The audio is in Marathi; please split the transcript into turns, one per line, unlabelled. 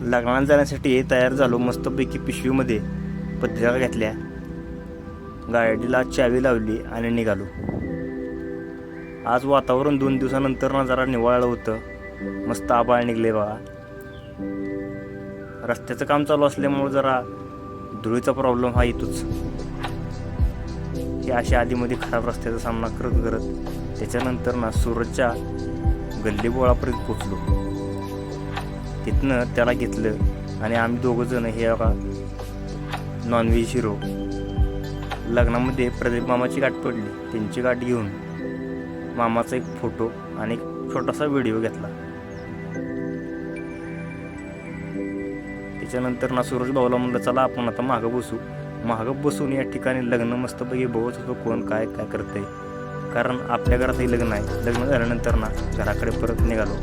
लग्नाला जाण्यासाठी तयार झालो. मस्तपैकी पिशवीमध्ये पत्रिका घेतल्या, गाडीला चावी लावली आणि निघालो. आज वातावरण 2 दिवसानंतर ना जरा निवाळलं होतं. मस्त आभाळ निघले बघा. रस्त्याचं काम चालू असल्यामुळे जरा धुळीचा प्रॉब्लेम हा येतोच. हे अशा आधीमध्ये खराब रस्त्याचा सामना करत करत त्याच्यानंतर ना सूरजच्या गल्ली बोळापर्यंत पोचलो. तिथनं त्याला घेतलं आणि आम्ही दोघंजण हे बघा नॉनव्हेज शिरो. लग्नामध्ये प्रदीप मामाची गाठ पडली. त्यांची गाठ घेऊन मामाचा एक फोटो आणि एक छोटासा व्हिडिओ घेतला. त्याच्यानंतर ना सूरज भाऊला म्हणलं चला आपण आता मागं बसू. मागं बसून या ठिकाणी लग्न मस्तपैकी बघत होतो कोण काय काय करतंय. कारण आपल्या घरातही लग्न आहे. लग्न झाल्यानंतर ना घराकडे परत निघालो.